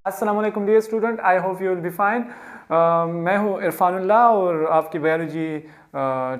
अस्सलाम वालेकुम dear student, I hope you will be fine. मैं हूँ इरफानुल्लाह और आपकी बायोलॉजी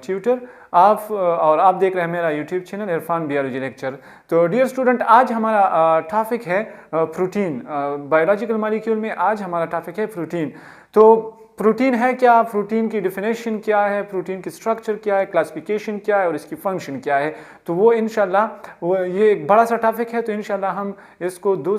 ट्यूटर। आप देख रहे हैं मेरा YouTube channel Irfan biology lecture. तो डियर स्टूडेंट, आज हमारा टॉपिक है प्रोटीन। बायोलॉजिकल मॉलिक्यूल में आज हमारा टॉपिक है प्रोटीन। तो प्रोटीन है क्या, प्रोटीन की डिफिनेशन क्या है, प्रोटीन की स्ट्रक्चर क्या है, क्लासिफिकेशन क्या है और इसकी फंक्शन क्या है। तो वो इंशाल्लाह ये एक बड़ा सा टॉपिक है, तो इंशाल्लाह हम इसको दो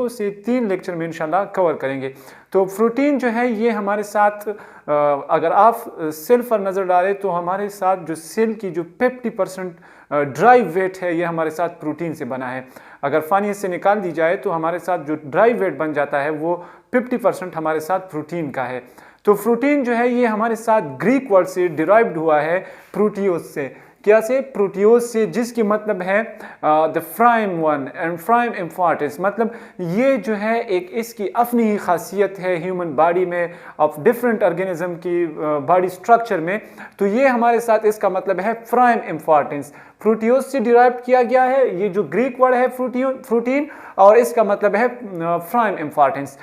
से तीन लेक्चर में इंशाल्लाह कवर करेंगे। तो प्रोटीन जो है ये हमारे साथ, अगर आप सेल पर नज़र डालें तो हमारे साथ जो सेल की जो 50% ड्राई वेट है ये हमारे साथ प्रोटीन से बना है। अगर पानी से निकाल दी जाए तो हमारे साथ जो ड्राई वेट बन जाता है वो 50% हमारे साथ प्रोटीन का है। तो प्रोटीन जो है ये हमारे साथ ग्रीक वर्ड से डिराइव्ड हुआ है, प्रोटियोस से। क्या से? प्रोटियोस से, जिसकी मतलब है the prime one and prime importance. मतलब ये जो है एक इसकी अपनी ही खासियत है ह्यूमन बॉडी में, ऑफ डिफरेंट ऑर्गेनिज्म की बॉडी स्ट्रक्चर में। तो ये हमारे साथ इसका मतलब है प्राइम इम्पॉर्टेंस। प्रोटियोस से डिराइव किया गया है ये जो ग्रीक वर्ड है प्रोटीन, और इसका मतलब है प्राइम इम्पॉर्टेंस।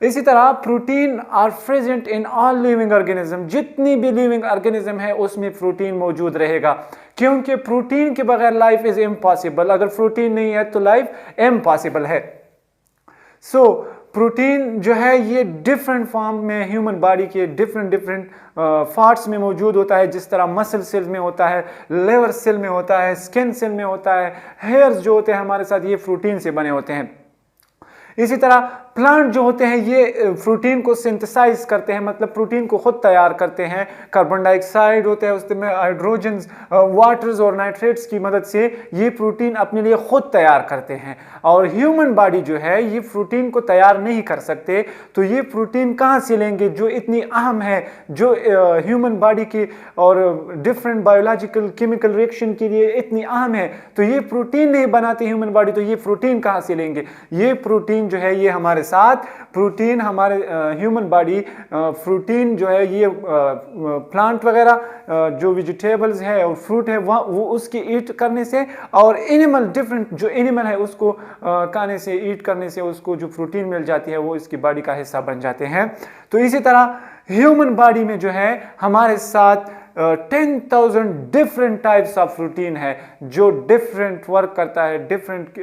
इसी तरह protein are present in all living organism. जितनी भी लिविंग ऑर्गेनिज्म है उसमें प्रोटीन मौजूद रहेगा, क्योंकि प्रोटीन के बगैर लाइफ इज इम्पॉसिबल। अगर प्रोटीन नहीं है तो लाइफ इम्पॉसिबल है। सो प्रोटीन जो है ये डिफरेंट फॉर्म में ह्यूमन बॉडी के डिफरेंट पार्ट्स में मौजूद होता है। जिस तरह मसल सेल में होता है, लिवर सेल में होता है, स्किन सेल में होता है, हेयर्स जो होते हैं हमारे साथ ये प्रोटीन से बने होते हैं। इसी तरह प्लांट जो होते हैं ये प्रोटीन को सिंथेसाइज करते हैं, मतलब प्रोटीन को खुद तैयार करते हैं। कार्बन डाइऑक्साइड होता है, उसमें हाइड्रोजन, वाटर्स और नाइट्रेट्स की मदद से ये प्रोटीन अपने लिए खुद तैयार करते हैं। और ह्यूमन बॉडी जो है ये प्रोटीन को तैयार नहीं कर सकते। तो ये प्रोटीन कहाँ से लेंगे जो इतनी अहम है, जो ह्यूमन बॉडी की और डिफरेंट बायोलॉजिकल केमिकल रिएक्शन के लिए इतनी अहम है। तो ये प्रोटीन नहीं बनाती ह्यूमन बॉडी, तो ये प्रोटीन कहाँ से लेंगे? ये प्रोटीन जो है ये हमारे साथ प्रोटीन, हमारे ह्यूमन बॉडी प्रोटीन जो है ये प्लांट वगैरह जो वेजिटेबल्स है और फ्रूट है वो उसकी ईट करने से, और एनिमल डिफरेंट जो एनिमल है उसको खाने से, ईट करने से उसको जो प्रोटीन मिल जाती है वो इसकी बॉडी का हिस्सा बन जाते हैं। तो इसी तरह ह्यूमन बॉडी में जो है हमारे साथ 10,000 डिफरेंट टाइप्स ऑफ प्रोटीन है जो डिफरेंट वर्क करता है, डिफरेंट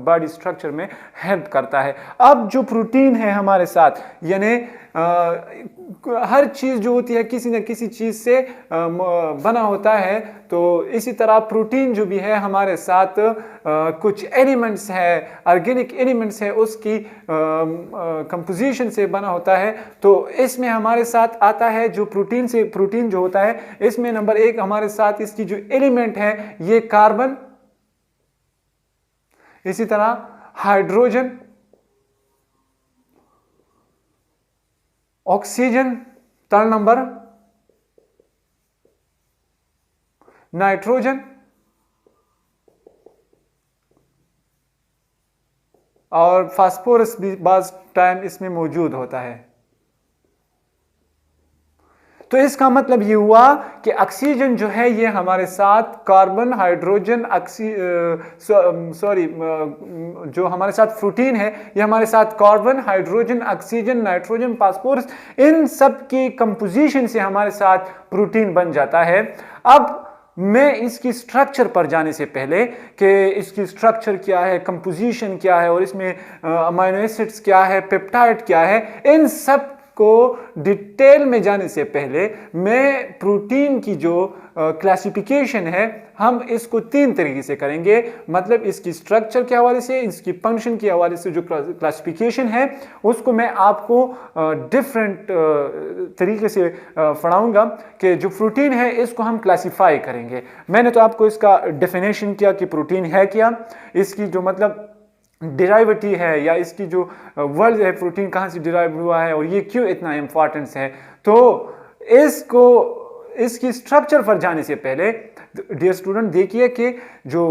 बॉडी स्ट्रक्चर में हेल्प करता है। अब जो प्रोटीन है हमारे साथ, यानी हर चीज़ जो होती है किसी न किसी चीज़ से बना होता है। तो इसी तरह प्रोटीन जो भी है हमारे साथ कुछ एलिमेंट्स है, ऑर्गेनिक एलिमेंट्स है, उसकी कंपोजिशन से बना होता है। तो इसमें हमारे साथ आता है जो प्रोटीन जो होता है, इसमें नंबर 1 हमारे साथ इसकी जो एलिमेंट है ये कार्बन, इसी तरह हाइड्रोजन, ऑक्सीजन, 3 नंबर नाइट्रोजन, और फास्फोरस भी बाज टाइम इसमें मौजूद होता है। तो इसका मतलब ये हुआ कि ऑक्सीजन जो है ये हमारे साथ कार्बन, हाइड्रोजन, जो हमारे साथ प्रोटीन है ये हमारे साथ carbon, hydrogen, oxygen, nitrogen, phosphorus, इन सब की कंपोजिशन से हमारे साथ प्रोटीन बन जाता है। अब मैं इसकी स्ट्रक्चर पर जाने से पहले कि इसकी स्ट्रक्चर क्या है, कंपोजिशन क्या है और इसमें अमीनो एसिड्स क्या है, पेप्टाइड क्या है, इन सब को डिटेल में जाने से पहले मैं प्रोटीन की जो क्लासिफिकेशन है हम इसको 3 तरीके से करेंगे। मतलब इसकी स्ट्रक्चर के हवाले से, इसकी फंक्शन के हवाले से जो क्लासिफिकेशन है उसको मैं आपको डिफरेंट तरीके से पढ़ाऊंगा कि जो प्रोटीन है इसको हम क्लासिफाई करेंगे। मैंने तो आपको इसका डेफिनेशन किया कि प्रोटीन है क्या, इसकी जो मतलब डिराइविटी है या इसकी जो वर्ड है प्रोटीन कहाँ से डिराइव हुआ है और ये क्यों इतना इम्पॉर्टेंस है। तो इसकी स्ट्रक्चर पर जाने से पहले डियर स्टूडेंट देखिए कि जो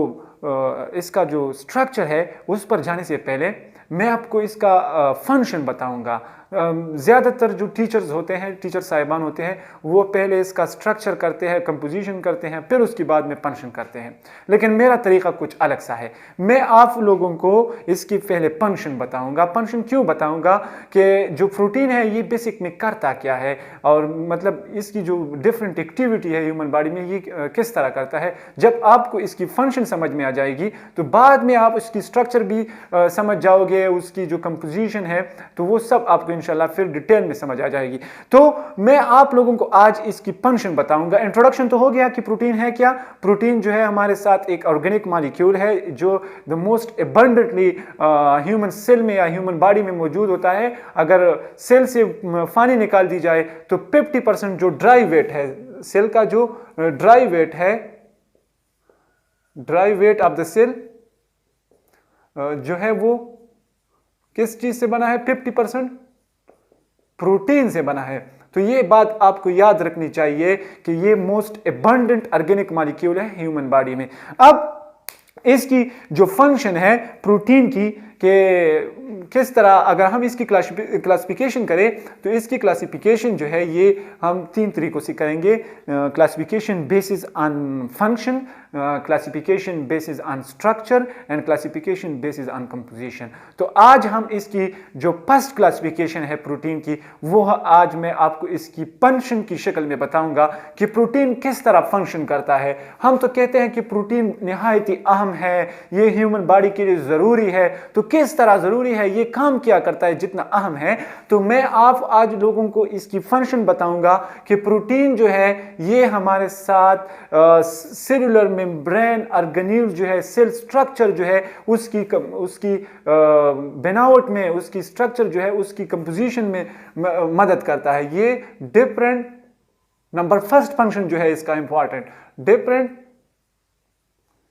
इसका जो स्ट्रक्चर है उस पर जाने से पहले मैं आपको इसका फंक्शन बताऊंगा। ज़्यादातर जो टीचर्स होते हैं, टीचर साहिबान होते हैं, वो पहले इसका स्ट्रक्चर करते हैं, कंपोजिशन करते हैं, फिर उसके बाद में फंक्शन करते हैं। लेकिन मेरा तरीका कुछ अलग सा है। मैं आप लोगों को इसकी पहले फंक्शन बताऊंगा। फंक्शन क्यों बताऊंगा कि जो प्रोटीन है ये बेसिक में करता क्या है, और मतलब इसकी जो डिफरेंट एक्टिविटी है ह्यूमन बॉडी में ये किस तरह करता है। जब आपको इसकी फंक्शन समझ में आ जाएगी तो बाद में आप इसकी स्ट्रक्चर भी समझ जाओगे, उसकी जो कंपोजिशन है तो वो सब आपको इंशाल्लाह फिर डिटेल में समझ आ जाएगी। तो मैं आप लोगों को आज इसकी फंक्शन बताऊंगा। इंट्रोडक्शन तो हो गया कि प्रोटीन है क्या। प्रोटीन जो है हमारे साथ एक ऑर्गेनिक मॉलिक्यूल है जो the most abundantly human cell में या ह्यूमन बॉडी में मौजूद होता है। अगर सेल से पानी निकाल दी जाए तो 50% जो ड्राई वेट है सेल का, जो ड्राई वेट है, dry weight of the cell जो है वो किस चीज से बना है? 50% प्रोटीन से बना है। तो ये बात आपको याद रखनी चाहिए कि ये मोस्ट एबंडेंट ऑर्गेनिक मॉलिक्यूल है ह्यूमन बॉडी में। अब इसकी जो फंक्शन है प्रोटीन की कि किस तरह अगर हम इसकी क्लासिफिकेशन करें तो इसकी क्लासिफिकेशन जो है ये हम 3 तरीकों से करेंगे। Classification basis on function, classification basis on structure and classification basis on composition. तो आज हम इसकी जो फर्स्ट क्लासिफिकेशन है प्रोटीन की वो आज मैं आपको इसकी फंक्शन की शक्ल में बताऊंगा कि प्रोटीन किस तरह फंक्शन करता है। हम तो कहते हैं कि प्रोटीन निहायत ही अहम है, ये ह्यूमन बॉडी के लिए जरूरी है। तो किस तरह जरूरी है, ये काम क्या करता है जितना अहम है, तो मैं आप आज लोगों को इसकी फंक्शन बताऊंगा कि प्रोटीन जो है ये हमारे साथ सेलुलर मेम्ब्रेन ऑर्गेनेल जो है, सेल स्ट्रक्चर जो है उसकी बनावट में, उसकी स्ट्रक्चर जो है उसकी कंपोजिशन में मदद करता है। ये डिफरेंट नंबर फर्स्ट फंक्शन जो है इसका इंपॉर्टेंट, डिफरेंट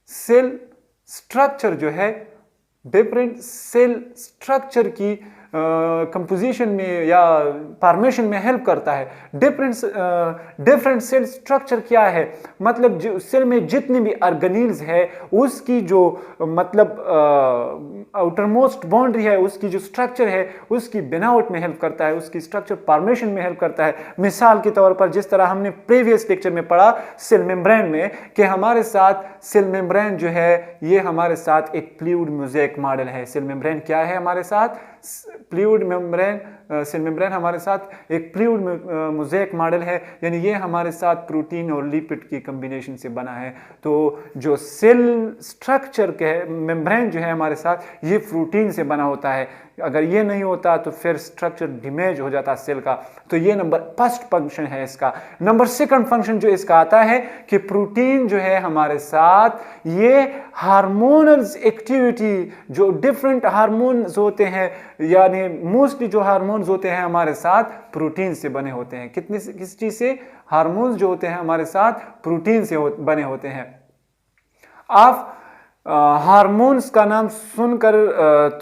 सेल स्ट्रक्चर जो है, डिफरेंट सेल स्ट्रक्चर की कंपोजिशन में या फॉर्मेशन में हेल्प करता है। डिफरेंट सेल स्ट्रक्चर क्या है, मतलब जो सेल में जितनी भी ऑर्गेनेल्स है उसकी जो मतलब आउटर मोस्ट बाउंड्री है, उसकी जो स्ट्रक्चर है उसकी बनावट में हेल्प करता है, उसकी स्ट्रक्चर फॉर्मेशन में हेल्प करता है। मिसाल के तौर पर जिस तरह हमने प्रीवियस लेक्चर में पढ़ा सेल मेम्ब्रेन में कि हमारे साथ सेल मेम्ब्रेन जो है ये हमारे साथ एक फ्लूइड मोज़ेक मॉडल है। सेल मेम्ब्रेन क्या है हमारे साथ? फ्लूइड मेम्ब्रेन, सेल मेम्ब्रेन हमारे साथ एक फ्लूइड मोज़ेक मॉडल है, यानी ये हमारे साथ प्रोटीन और लिपिड की कॉम्बिनेशन से बना है। तो जो सेल स्ट्रक्चर के मेम्ब्रेन जो है हमारे साथ ये प्रोटीन से बना होता है। अगर ये नहीं होता तो फिर स्ट्रक्चर डैमेज हो जाता सेल का। तो ये नंबर फर्स्ट फंक्शन है इसका। नंबर सेकंड फंक्शन जो इसका आता है कि प्रोटीन जो है हमारे साथ ये हार्मोनल एक्टिविटी, जो डिफरेंट हार्मोन्स होते हैं, यानी मोस्टली जो हार्मोन्स होते हैं हमारे साथ प्रोटीन से बने होते हैं। किस चीज से? हार्मोन्स जो होते हैं हमारे साथ प्रोटीन से बने होते हैं। आप हार्मोन्स का नाम सुनकर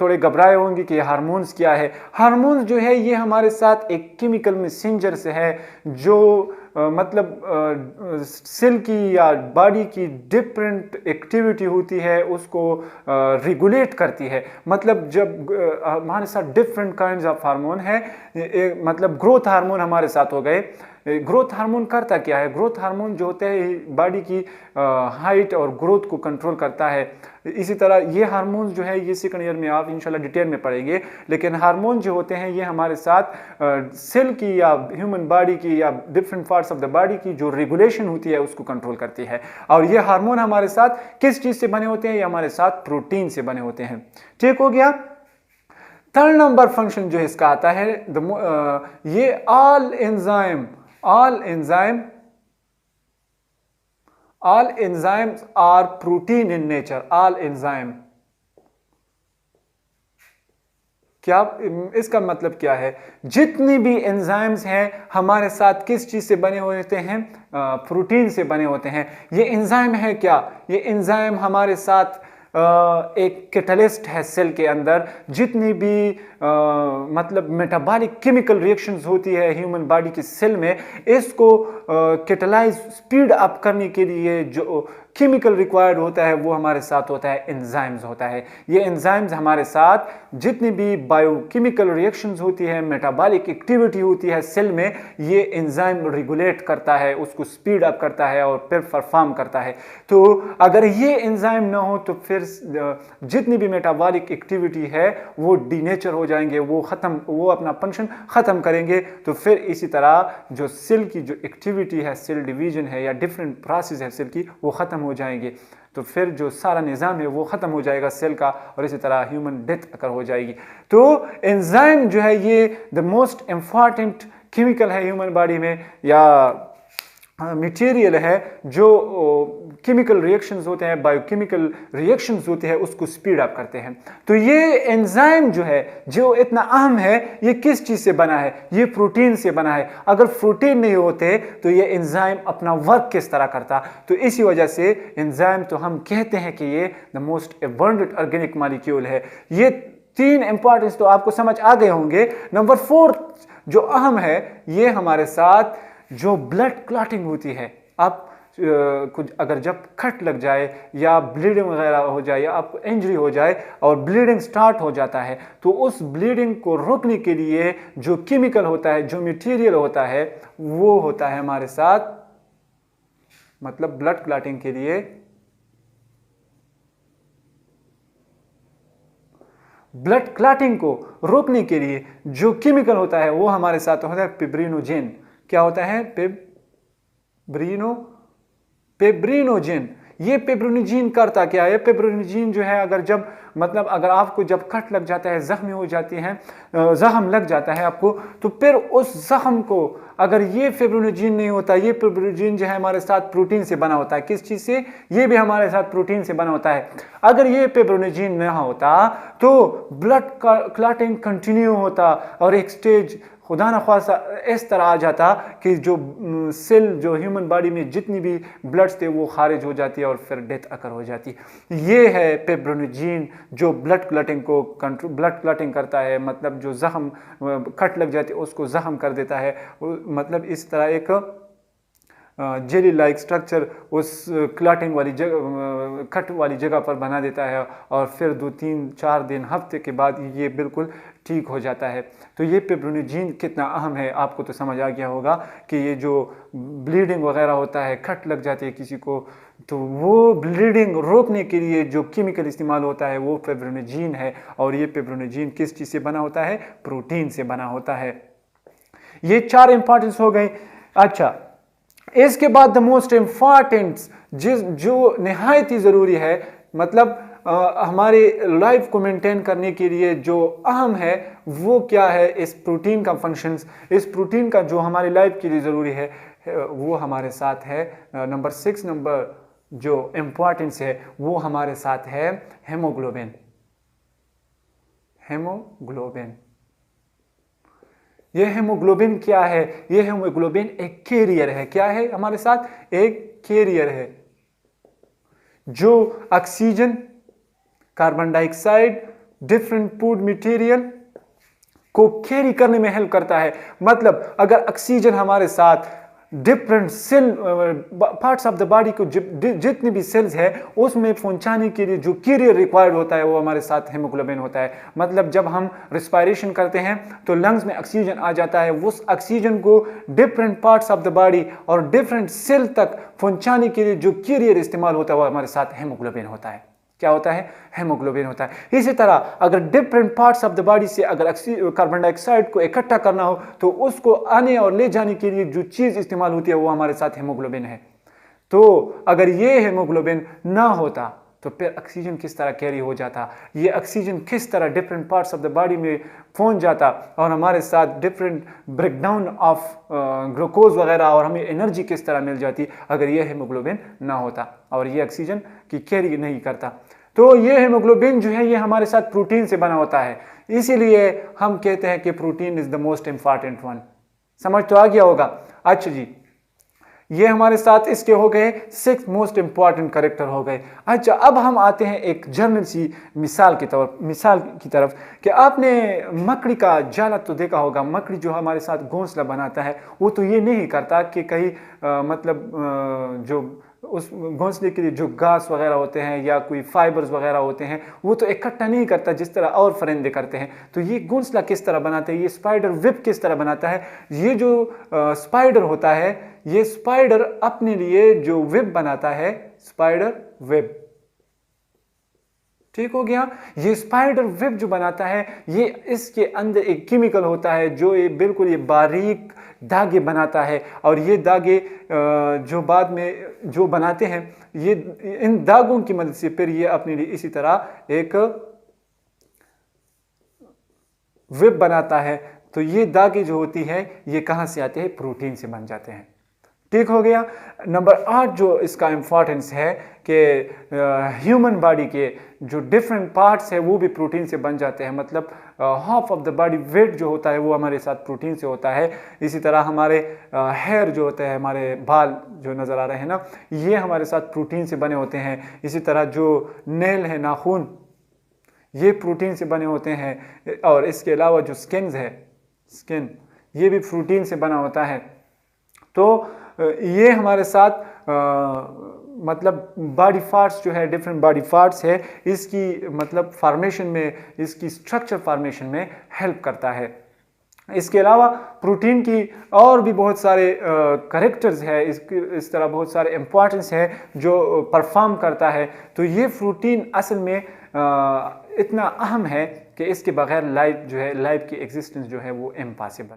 थोड़े घबराए होंगे कि हार्मोन्स क्या है। हार्मोन्स जो है ये हमारे साथ एक केमिकल मैसेंजर से है जो मतलब सेल की या बॉडी की डिफरेंट एक्टिविटी होती है उसको रेगुलेट करती है। मतलब जब हमारे साथ डिफरेंट काइंड्स ऑफ हार्मोन है, मतलब ग्रोथ हार्मोन हमारे साथ हो गए। ग्रोथ हार्मोन करता क्या है? ग्रोथ हार्मोन जो होते हैं बॉडी की हाइट और ग्रोथ को कंट्रोल करता है। इसी तरह ये हार्मोन जो है ये सेकंड ईयर में आप इंशाल्लाह डिटेल में पढ़ेंगे। लेकिन हार्मोन जो होते हैं ये हमारे साथ सेल की या ह्यूमन बॉडी की या different parts of the body की जो रेगुलेशन होती है उसको कंट्रोल करती है। और ये हार्मोन हमारे साथ किस चीज से बने होते हैं? ये हमारे साथ प्रोटीन से बने होते हैं। ठीक हो गया। थर्ड नंबर फंक्शन जो इसका आता है ये all enzymes are protein in nature. all enzyme क्या इसका मतलब क्या है? जितनी भी एंजाइम्स हैं हमारे साथ किस चीज से बने होते हैं? प्रोटीन से बने होते हैं। ये एंजाइम है क्या? ये एंजाइम हमारे साथ एक कैटलिस्ट है सेल के अंदर। जितनी भी मतलब मेटाबॉलिक केमिकल रिएक्शंस होती है ह्यूमन बॉडी की सेल में, इसको कैटलाइज स्पीड अप करने के लिए जो केमिकल रिक्वायर्ड होता है वो हमारे साथ होता है एंजाइम्स होता है। ये एंजाइम्स हमारे साथ जितनी भी बायोकेमिकल रिएक्शंस होती है, मेटाबॉलिक एक्टिविटी होती है सेल में, ये एंजाइम रेगुलेट करता है, उसको स्पीड अप करता है और फिर परफॉर्म करता है। तो अगर ये एंजाइम ना हो तो फिर जितनी भी मेटाबॉलिक एक्टिविटी है वो डीनेचर हो जाएंगे, वो अपना फंक्शन खत्म करेंगे। तो फिर इसी तरह जो सेल की जो एक्टिविटी है, सेल डिवीजन है या डिफरेंट प्रोसेस है सेल की, वो खत्म हो जाएंगे। तो फिर जो सारा निज़ाम है वो ख़त्म हो जाएगा सेल का, और इसी तरह ह्यूमन डेथ अकर हो जाएगी। तो एंजाइम जो है ये द मोस्ट इम्पॉर्टेंट केमिकल है ह्यूमन बॉडी में, या मटेरियल है जो केमिकल रिएक्शंस होते हैं, बायोकेमिकल रिएक्शंस होते हैं, उसको स्पीड अप करते हैं। तो ये एंजाइम जो है जो इतना अहम है, ये किस चीज़ से बना है? ये प्रोटीन से बना है। अगर प्रोटीन नहीं होते तो ये एंजाइम अपना वर्क किस तरह करता? तो इसी वजह से एंजाइम तो हम कहते हैं कि ये the most abundant organic molecule है। ये 3 इंपॉर्टेंस तो आपको समझ आ गए होंगे। नंबर 4 जो अहम है, ये हमारे साथ जो ब्लड क्लॉटिंग होती है, आप कुछ अगर जब कट लग जाए या ब्लीडिंग वगैरह हो जाए या आपको इंजरी हो जाए और ब्लीडिंग स्टार्ट हो जाता है, तो उस ब्लीडिंग को रोकने के लिए जो केमिकल होता है, जो मटेरियल होता है, वो होता है हमारे साथ, मतलब ब्लड क्लॉटिंग के लिए ब्लड क्लॉटिंग को रोकने के लिए जो केमिकल होता है वो हमारे साथ होता है फिब्रिनोजेन। क्या होता है? फिब्रिनोजेन। ये फिब्रिनोजेन करता क्या है? फिब्रिनोजेन जो है अगर आपको जब कट लग जाता है, जख्मी हो जाती है, जख्म लग जाता है आपको, तो फिर उस जख्म को अगर ये फिब्रिनोजेन नहीं होता, ये फिब्रिनोजेन जो है हमारे साथ प्रोटीन से बना होता है। किस चीज़ से? ये भी हमारे साथ प्रोटीन से बना होता है। अगर ये फिब्रिनोजेन ना होता तो ब्लड क्लॉटिंग कंटिन्यू होता और एक स्टेज खुदा न ख्वास्ता इस तरह आ जाता कि जो सेल, जो ह्यूमन बॉडी में जितनी भी ब्लड्स थे वो खारिज हो जाती है और फिर डेथ अकर हो जाती। ये है फिब्रिनोजेन जो ब्लड क्लॉटिंग करता है, मतलब जो जख्म कट लग जाती है उसको जख्म कर देता है। मतलब इस तरह एक जेली लाइक स्ट्रक्चर उस क्लॉटिंग वाली जगह, कट वाली जगह पर बना देता है, और फिर 2-3-4 दिन, हफ्ते के बाद ये बिल्कुल ठीक हो जाता है। तो ये फिब्रिनोजेन कितना अहम है आपको तो समझ आ गया होगा कि ये जो ब्लीडिंग वगैरह होता है, कट लग जाती है किसी को, तो वो ब्लीडिंग रोकने के लिए जो केमिकल इस्तेमाल होता है वो फिब्रिनोजेन है। और ये फिब्रिनोजेन किस चीज़ से बना होता है? प्रोटीन से बना होता है। ये 4 इंपॉर्टेंस हो गई। अच्छा, इसके बाद द मोस्ट इम्पॉर्टेंट जो निहायत ही ज़रूरी है, मतलब हमारे लाइफ को मेंटेन करने के लिए जो अहम है, वो क्या है? इस प्रोटीन का फंक्शंस, इस प्रोटीन का जो हमारी लाइफ के लिए ज़रूरी है वो हमारे साथ है। नंबर 6 नंबर जो इम्पॉर्टेंस है वो हमारे साथ है हेमोग्लोबिन। हेमोग्लोबिन, ये हेमोग्लोबिन क्या है? ये हेमोग्लोबिन एक कैरियर है। क्या है हमारे साथ? एक कैरियर है जो oxygen, carbon dioxide, different food material को कैरी करने में हेल्प करता है। मतलब अगर ऑक्सीजन हमारे साथ different cell parts of the body को जितनी भी सेल्स है उसमें पहुंचाने के लिए जो कैरियर रिक्वायर्ड होता है वो हमारे साथ हेमोग्लोबिन होता है। मतलब जब हम रिस्पायरेशन करते हैं तो लंग्स में ऑक्सीजन आ जाता है, उस ऑक्सीजन को different parts of the body और डिफरेंट सेल तक पहुंचाने के लिए जो कैरियर इस्तेमाल होता है वो हमारे साथ हेमोग्लोबिन होता है। क्या होता है? हेमोग्लोबिन होता है। इसी तरह अगर different parts of the body से अगर कार्बन डाइऑक्साइड को इकट्ठा करना हो तो उसको आने और ले जाने के लिए जो चीज़ इस्तेमाल होती है वो हमारे साथ हेमोग्लोबिन है। तो अगर ये हेमोग्लोबिन ना होता तो फिर ऑक्सीजन किस तरह कैरी हो जाता? ये ऑक्सीजन किस तरह different parts of the body में पहुंच जाता और हमारे साथ डिफरेंट ब्रेकडाउन ऑफ ग्लूकोज वगैरह और हमें एनर्जी किस तरह मिल जाती अगर ये हेमोग्लोबिन ना होता और ये ऑक्सीजन की कैरी नहीं करता। तो ये हेमोग्लोबिन जो है ये हमारे साथ प्रोटीन से बना होता है, इसीलिए हम कहते हैं कि protein is the most important one. समझ तो आ गया होगा। अच्छा जी, ये हमारे साथ इसके हो गए 6 मोस्ट इंपॉर्टेंट करेक्टर हो गए। अच्छा, अब हम आते हैं एक जनरल सी मिसाल की तरफ कि आपने मकड़ी का जाला तो देखा होगा। मकड़ी जो हमारे साथ घोंसला बनाता है वो तो ये नहीं करता कि कहीं जो उस घोंसले के लिए जो घास वगैरह होते हैं या कोई फाइबर्स वगैरह होते हैं वो तो इकट्ठा नहीं करता जिस तरह और परिंदे करते हैं। तो ये घोंसला किस तरह बनाते हैं, ये स्पाइडर वेब किस तरह बनाता है। ये जो स्पाइडर होता है, ये स्पाइडर अपने लिए जो वेब बनाता है, स्पाइडर वेब, ठीक हो गया। ये स्पाइडर वेब जो बनाता है, ये इसके अंदर एक केमिकल होता है जो ये बिल्कुल ये बारीक धागे बनाता है, और ये धागे जो बाद में जो बनाते हैं, ये इन धागों की मदद से फिर ये अपने लिए इसी तरह एक वेब बनाता है। तो ये धागे जो होती है ये कहाँ से आते हैं, प्रोटीन से बन जाते हैं, ठीक हो गया। नंबर 8 जो इसका इंपॉर्टेंस है कि ह्यूमन बॉडी के जो डिफरेंट पार्ट्स है वो भी प्रोटीन से बन जाते हैं। मतलब half of the body weight जो होता है वो हमारे साथ प्रोटीन से होता है। इसी तरह हमारे हेयर जो होते हैं, हमारे बाल जो नज़र आ रहे हैं ना, ये हमारे साथ प्रोटीन से बने होते हैं। इसी तरह जो नेल है, नाखून, ये प्रोटीन से बने होते हैं। और इसके अलावा जो स्किन ये भी प्रोटीन से बना होता है। तो ये हमारे साथ मतलब बॉडी पार्ट्स जो है, डिफरेंट बॉडी पार्ट्स है, इसकी मतलब फॉर्मेशन में, इसकी स्ट्रक्चर फॉर्मेशन में हेल्प करता है। इसके अलावा प्रोटीन की और भी बहुत सारे करेक्टर्स है, इस तरह बहुत सारे इंपॉर्टेंस है जो परफॉर्म करता है। तो ये प्रोटीन असल में इतना अहम है कि इसके बगैर लाइफ जो है, लाइफ की एग्जिस्टेंस जो है वो इम्पॉसिबल।